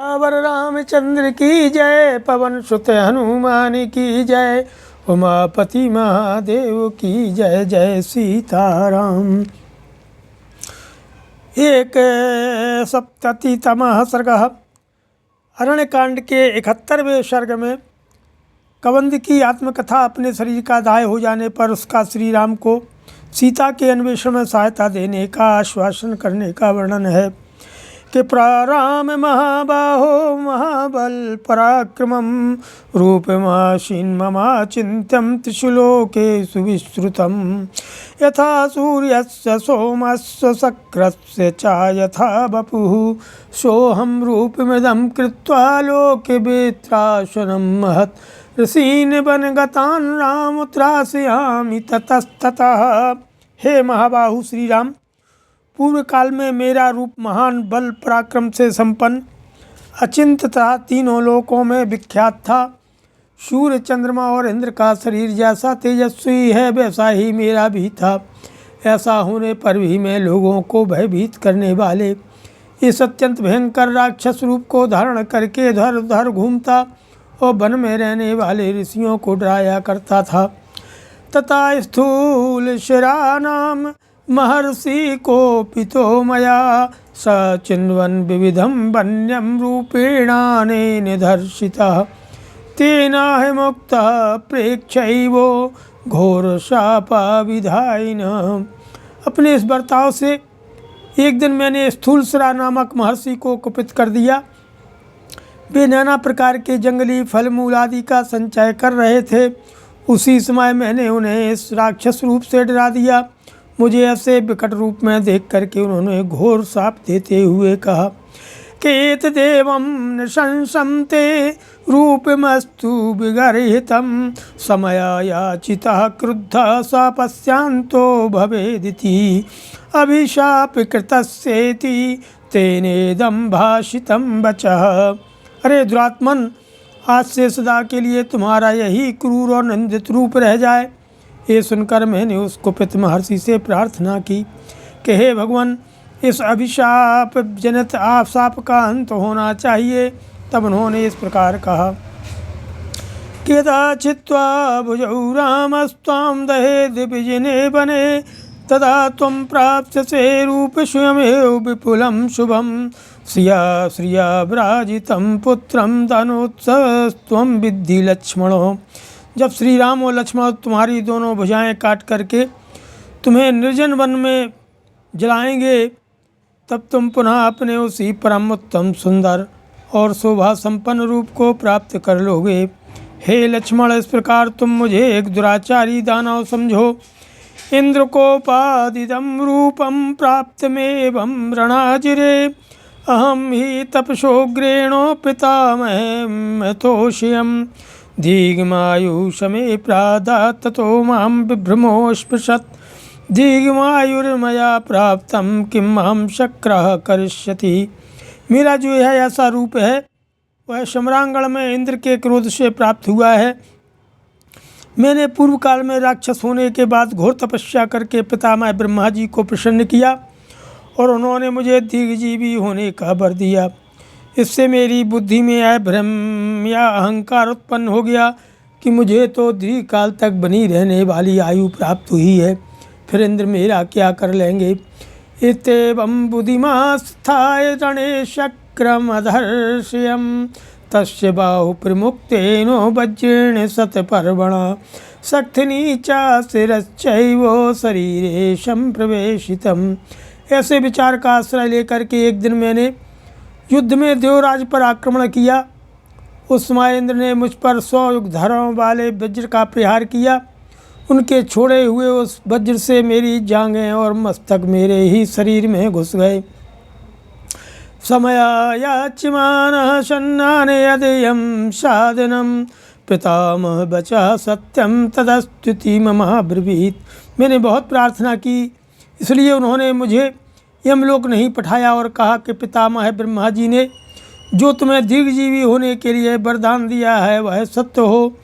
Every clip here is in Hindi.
वर रामचंद्र की जय, पवन सुत हनुमान की जय, उमापति महादेव की जय। जय सीताराम। एक सप्ततितमः सर्गः। अरण्यकांड के 71वें सर्ग में कबंध की आत्मकथा अपने शरीर का दाह हो जाने पर उसका श्री राम को सीता के अन्वेषण में सहायता देने का आश्वासन करने का वर्णन है कि प्राराम महाबाहो महाबल पराक्रमं रूपमासीन ममा चिंत्यं त्रिशुलोके सुविस्तृतं यथा सूर्यस्य सोमस्य शक्रस्य च यथा वपुः सोऽहं रूपमिदं कृत्वा लोके वेत्रासनं महत् ऋषीन् वनगतान् राम त्रासयामि ततस्ततः। हे महाबाहु श्री राम, पूर्व काल में मेरा रूप महान बल पराक्रम से संपन्न अचिंत तथा तीनों लोकों में विख्यात था। सूर्य चंद्रमा और इंद्र का शरीर जैसा तेजस्वी है वैसा ही मेरा भी था। ऐसा होने पर भी मैं लोगों को भयभीत करने वाले इस अत्यंत भयंकर राक्षस रूप को धारण करके इधर उधर घूमता और वन में रहने वाले ऋषियों को डराया करता था। तथा स्थूल शिरानाम महर्षि को पितो मया सचिन्वन् विविधं वन्यं रूपेणानेन दर्शितः तेना हि मुक्तः प्रेक्षैवो घोर शापाविधायिनः। अपने इस बर्ताव से एक दिन मैंने स्थूलशिरा नामक महर्षि को कुपित कर दिया। वे नाना प्रकार के जंगली फल मूल आदि का संचय कर रहे थे। उसी समय मैंने उन्हें इस राक्षस रूप से डरा दिया। मुझे ऐसे विकट रूप में देख करके उन्होंने घोर शाप देते हुए कहा कि एतदेवं नृशंसं ते रूपमस्तु विगर्हितं समयायाचितः क्रुद्धः शापस्यान्तो भवेदिति अभिशापकृतस्येति तेनेदं भाषितं वचः। अरे दुरात्मन, आज से सदा के लिए तुम्हारा यही क्रूर और निंदित रूप रह जाए। ये सुनकर मैंने उस कुपित महर्षि से प्रार्थना की कि हे भगवान, इस अभिशाप जनित शाप का अंत होना चाहिए। तब उन्होंने इस प्रकार कहा कि यदा चित्वा भुजौ रामस्त्वां दहेद विजिने वने तदा त्वं प्राप्स्यसे रूप स्वयमेव विपुलं शुभं श्रिया श्रिया विराजितं पुत्रं धनोत्सस्त्वं विद्धि लक्ष्मणो। जब श्री राम और लक्ष्मण तुम्हारी दोनों भुजाएं काट करके तुम्हें निर्जन वन में जलाएंगे, तब तुम पुनः अपने उसी परम उत्तम सुंदर और शोभा संपन्न रूप को प्राप्त कर लोगे। हे लक्ष्मण, इस प्रकार तुम मुझे एक दुराचारी दानव समझो। इंद्र कोपादिदं रूपं प्राप्तमेवं रणाजिरे अहम ही तपसोग्रेणो पितामहमतोषियम् दीर्घमायुषमे प्रादा ततो मां विभ्रमो स्पृशत् दीर्घमायुर्मया प्राप्तं किं मां शक्रः करिष्यति। मेरा जो यह ऐसा रूप है वह सम्रांगण में इंद्र के क्रोध से प्राप्त हुआ है। मैंने पूर्व काल में राक्षस होने के बाद घोर तपस्या करके पितामह ब्रह्मा जी को प्रसन्न किया और उन्होंने मुझे दीर्घजीवी होने का वर दिया। इससे मेरी बुद्धि में यह भ्रम या अहंकार उत्पन्न हो गया कि मुझे तो दीर्घ काल तक बनी रहने वाली आयु प्राप्त हुई है, फिर इंद्र मेरा क्या कर लेंगे। इत्येवं बुद्धिमास्थाय रणे शक्रमधर्ष्यं तस्य बाहु प्रमुक्तेनो वज्रेण शतपर्वणा शक्तिनी च शिरश्चैव शरीरे संप्रवेशितम्। ऐसे विचार का आश्रय लेकर के एक दिन मैंने युद्ध में देवराज पर आक्रमण किया। उस समय इंद्र ने मुझ पर 100 युगधरों वाले वज्र का प्रहार किया। उनके छोड़े हुए उस वज्र से मेरी जांघें और मस्तक मेरे ही शरीर में घुस गए। समयायाच्यमानः सन्नाने यदेयं साधनं पितामह वचः सत्यं तदस्तुति ममाब्रवीत्। मैंने बहुत प्रार्थना की, इसलिए उन्होंने मुझे यमलोक नहीं पठाया और कहा कि पितामह ब्रह्मा जी ने जो तुम्हें दीर्घजीवी होने के लिए वरदान दिया है वह सत्य हो।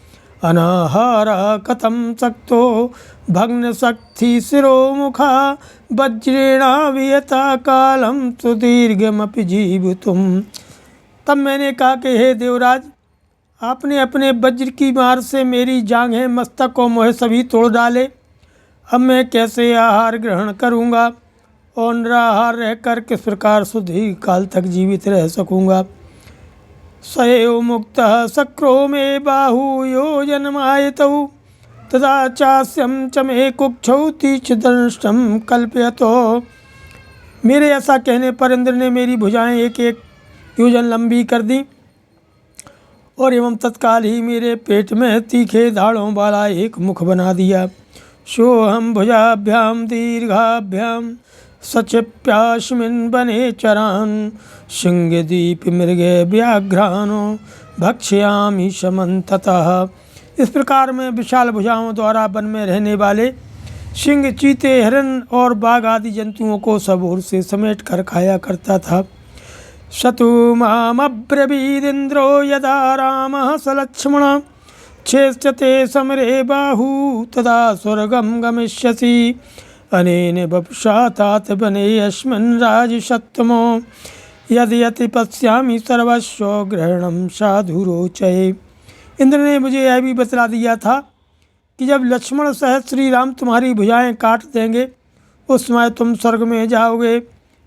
अनाहार कथम सक्तो भग्न शक्ति शिरो मुखा वज्रेणा वियता कालम सुदीर्घमपि जीवितुम। तब मैंने कहा कि हे देवराज, आपने अपने वज्र की मार से मेरी जांघें, मस्तक और मोह सभी तोड़ डाले। अब मैं कैसे आहार ग्रहण करूँगा और निराहार रहकर किस प्रकार सुदीर्घ काल तक जीवित रह सकूँगा। सएव मुक्त शक्रो मे बाहु योजनमायतौ तदा चास्यम च मे कुक्षौ तीक्ष्णदंष्टं कल्पयतो। मेरे ऐसा कहने पर इंद्र ने मेरी भुजाएं एक एक योजन लंबी कर दी और एवं तत्काल ही मेरे पेट में तीखे धाड़ों वाला एक मुख बना दिया। सोहम भुजाभ्याम दीर्घाभ्याम सचिप्यास्मिन् बने चरान सिंहदीप मृगे व्याघ्रानो भक्ष्यामि समन्ततः। इस प्रकार मैं विशाल भुजाओं द्वारा वन में रहने वाले सिंह, चीते, हिरन और बाघ आदि जंतुओं को सब ओर से समेट कर खाया करता था। सतु मामब्रवीदिन्द्रो यदा रामः सलक्ष्मण चेष्टते समरे बाहु तदा स्वर्गं गमिष्यसि अनेन वपुषा तात बने यस्मिन् राजसत्तमो यदि पश्यामि सर्वस्व ग्रहणं साधु रोचये। इंद्र ने मुझे यह भी बतला दिया था कि जब लक्ष्मण सहित श्री राम तुम्हारी भुजाएं काट देंगे उस समय तुम स्वर्ग में जाओगे।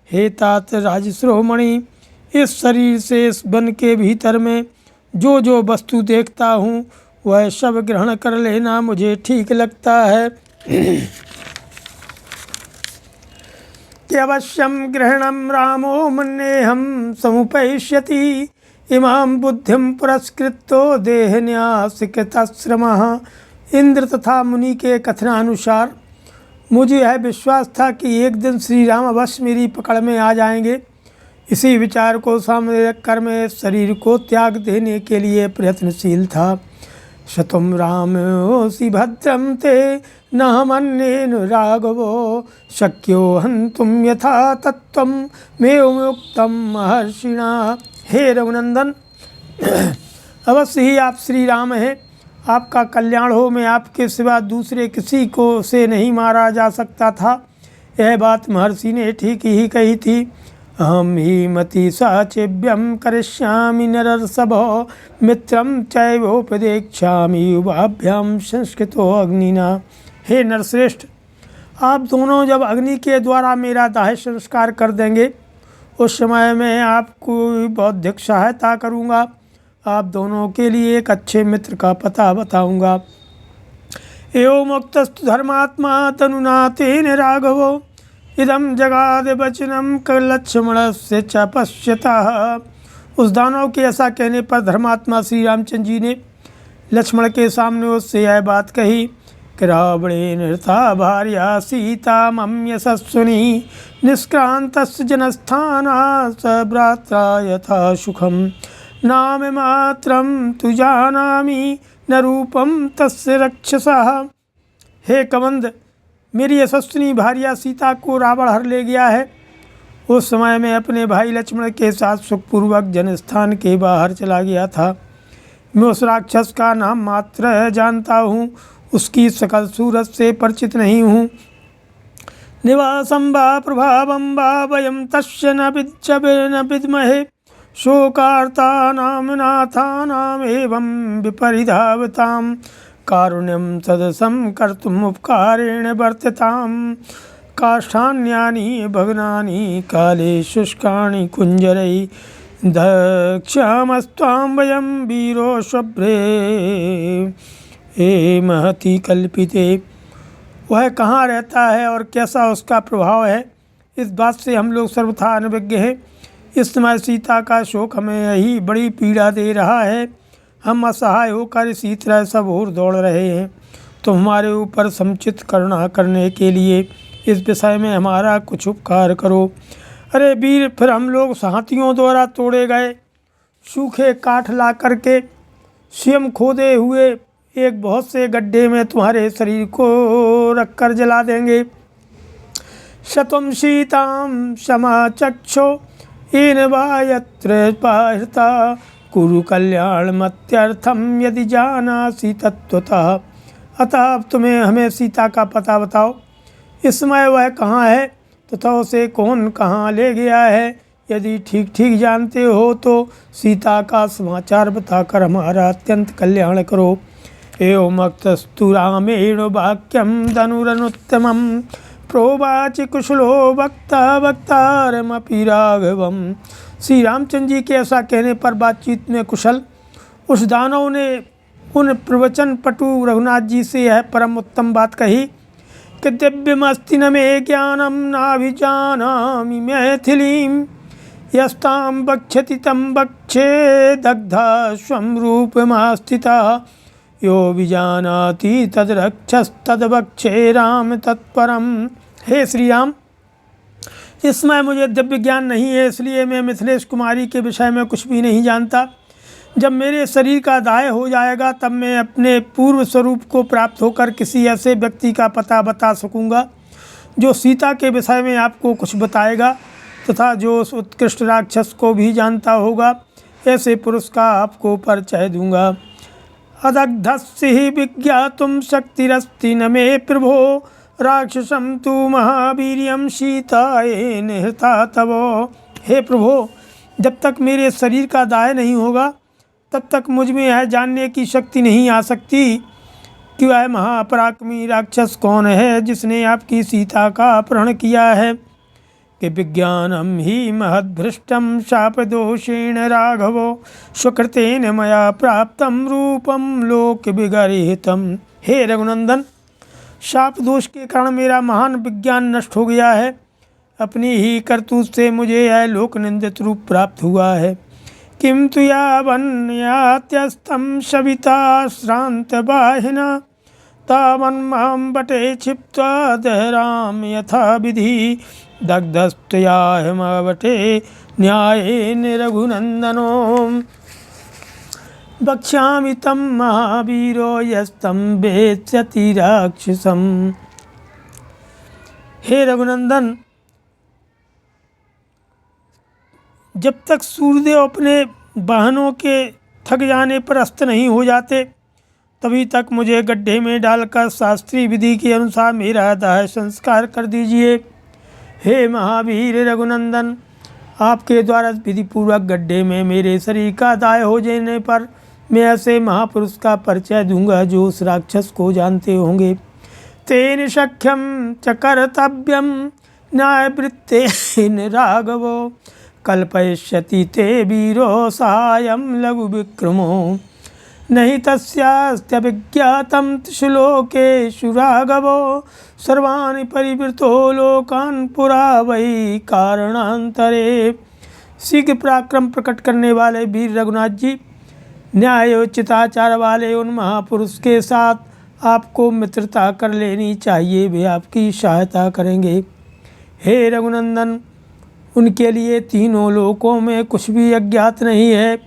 हे तात राजश्रोमणि, इस शरीर से इस वन के भीतर में जो जो वस्तु देखता हूँ वह सब ग्रहण कर लेना, मुझे ठीक लगता है कि अवश्यम ग्रहणम रामो मन्येहम समुपैष्यति इमाम बुद्धिम पुरस्कृतो देहन्यासकृतश्रमः। इंद्र तथा मुनि के कथनानुसार मुझे यह विश्वास था कि एक दिन श्री राम अवश्य मेरी पकड़ में आ जाएंगे। इसी विचार को सामने रखकर मैं शरीर को त्याग देने के लिए प्रयत्नशील था। शतुम रामोऽसि भद्रं ते न मन्येन राघवो शक्यो हन्तुं यथा तत्त्वं मेवमुक्तं महर्षिणा। हे रघुनंदन, अवश्य ही आप श्री राम हैं, आपका कल्याण हो। मैं आपके सिवा दूसरे किसी को से नहीं मारा जा सकता था। यह बात महर्षि ने ठीक ही कही थी। अहम ही मति साचिव्यम करिष्यामि नरर्षभो मित्रम चैवोपदेक्ष्यामि युवाभ्याम संस्कृतो अग्निना। हे नरश्रेष्ठ, आप दोनों जब अग्नि के द्वारा मेरा दाह संस्कार कर देंगे उस समय मैं आपको बौद्धिक सहायता करूँगा। आप दोनों के लिए एक अच्छे मित्र का पता बताऊँगा। एवं मुक्तस्तु धर्मात्मा तनुनातेन राघवो इदम जगाद वचनम लक्ष्मणस्य च पश्यतः। उस दानव के ऐसा कहने पर धर्मात्मा श्री रामचंद्र जी ने लक्ष्मण के सामने उससे यह बात कही कि रावणेन हृता भार्या सीता मम यशस्विनी निष्क्रांतस्य जनस्थानात् स भ्रात्रा यथा सुखम नाम मात्रम तु जानामि न रूपम तस्य रक्षसः। हे कमंद, मेरी यशस्विनी भार्या सीता को रावण हर ले गया है। उस समय मैं अपने भाई लक्ष्मण के साथ सुखपूर्वक जनस्थान के बाहर चला गया था। मैं उस राक्षस का नाम मात्र जानता हूँ, उसकी सकल सूरत से परिचित नहीं हूँ। निवासं वा प्रभावं वा वयं तस्य न विद्महे शोकार्ता नाम नाथानाम एवं विपरिधावताम कारुण्यम सदसं कर्तुम उपकारेण वर्तताम काष्ठान्यानि भग्नानि काले शुष्कानि कुंजरै दक्ष्यामस्त्वां वयं वीरो शुभ्रे हे महति कल्पिते। वह कहाँ रहता है और कैसा उसका प्रभाव है, इस बात से हम लोग सर्वथा अनभिज्ञ हैं। इस समय सीता का शोक हमें यही बड़ी पीड़ा दे रहा है। हम असहाय होकर इसी तरह सब ओर दौड़ रहे हैं। तो हमारे ऊपर समुचित करुणा करने के लिए इस विषय में हमारा कुछ उपकार करो। अरे वीर, फिर हम लोग हाथियों द्वारा तोड़े गए सूखे काठ ला करके स्वयं खोदे हुए एक बहुत से गड्ढे में तुम्हारे शरीर को रखकर जला देंगे। शतम सीतां समाचक्षो येन वा यत्र पाहृता कुरु कल्याण मत्यर्थम यदि जानासि तत्वतः। अतः अब तुम्हें हमें सीता का पता बताओ। इस समय वह कहाँ है तथा उसे कौन कहाँ ले गया है, यदि ठीक ठीक जानते हो तो सीता का समाचार बताकर हमारा अत्यंत कल्याण करो। एवमुक्तस्तु रामेण वाक्यं धनुरनुत्तमं प्रोवाच कुशलो वक्ता वक्तारमपि राघवम। श्री रामचंद्र जी के ऐसा कहने पर बातचीत में कुशल उस दानव ने उन प्रवचन पटु रघुनाथ जी से यह परम उत्तम बात कही कि दिव्यमस्ति न मे ज्ञानम नाभिजानामि मैथिलीं यस्तां वक्षति तं वक्षे दग्धा स्वं रूपमास्थिता यो विजानाति तद्रक्षस्तद्वक्षे राम तत्परम। हे श्री राम, इस समय मुझे दिव्य ज्ञान नहीं है, इसलिए मैं मिथिलेश कुमारी के विषय में कुछ भी नहीं जानता। जब मेरे शरीर का दाह हो जाएगा तब मैं अपने पूर्व स्वरूप को प्राप्त होकर किसी ऐसे व्यक्ति का पता बता सकूंगा जो सीता के विषय में आपको कुछ बताएगा तथा जो उस उत्कृष्ट राक्षस को भी जानता होगा। ऐसे पुरुष का आपको परिचय दूंगा। अदग्धस्य हि विज्ञातुं शक्तिरस्ति न मे प्रभो राक्षसं तु महावीर्यं सीताये निहता तवो। हे प्रभो, जब तक मेरे शरीर का दाह नहीं होगा तब तक मुझ में यह जानने की शक्ति नहीं आ सकती कि वह महापराक्रमी राक्षस कौन है जिसने आपकी सीता का अपहरण किया है। कि विज्ञानम ही महद्भ्रष्टम शापदोषेण राघवो सुकृतेन मया प्राप्तम रूपम लोक विगर्हितम। हे रघुनंदन, शाप दोष के कारण मेरा महान विज्ञान नष्ट हो गया है। अपनी ही करतूत से मुझे यह लोक निंदित रूप प्राप्त हुआ है। किम तु यावन्यात्यस्तं सविता श्रान्तवाहिना तावन्मां वटे क्षिप्त्वा दहराम यथा विधि दग्धस्तयाहमवटे न्यायेन रघुनन्दनो। वक्ष्यामि तं महावीरो यस्तं वेत्स्यति राक्षसम्। हे रघुनंदन, जब तक सूर्यदेव अपने वाहनों के थक जाने पर अस्त नहीं हो जाते तभी तक मुझे गड्ढे में डालकर शास्त्रीय विधि के अनुसार मेरा दाह संस्कार कर दीजिए। हे महावीर रघुनंदन, आपके द्वारा विधिपूर्वक गड्ढे में मेरे शरीर का दाह हो जाने पर मैं ऐसे महापुरुष का परिचय दूंगा जो उस राक्षस को जानते होंगे। तेन सख्यम च कर्तव्यम न्यायवृत्तेन राघवो कल्पयिष्यति ते वीरो सहायं लघु विक्रमो। नहि तस्यास्त्य विज्ञातं त्रिशुलोकेषु राघवो सर्वाणि परिवृतो लोकान् पुरा वै कारणांतरे। शीघ्र पराक्रम प्रकट करने वाले वीर रघुनाथ जी, न्यायोचिताचार वाले उन महापुरुष के साथ आपको मित्रता कर लेनी चाहिए, वे आपकी सहायता करेंगे। हे रघुनंदन, उनके लिए तीनों लोकों में कुछ भी अज्ञात नहीं है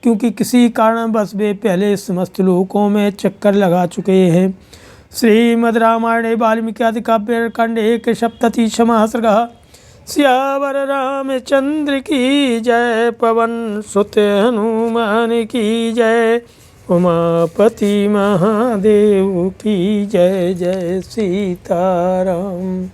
क्योंकि किसी कारणवश वे पहले समस्त लोकों में चक्कर लगा चुके हैं। श्रीमद् रामायणे वाल्मीकि आदि काव्य खंड 1 सर्गः। सियावर रामचंद्र की जय, पवन सुत हनुमान की जय, उमापति महादेव की जय। जय सीताराम।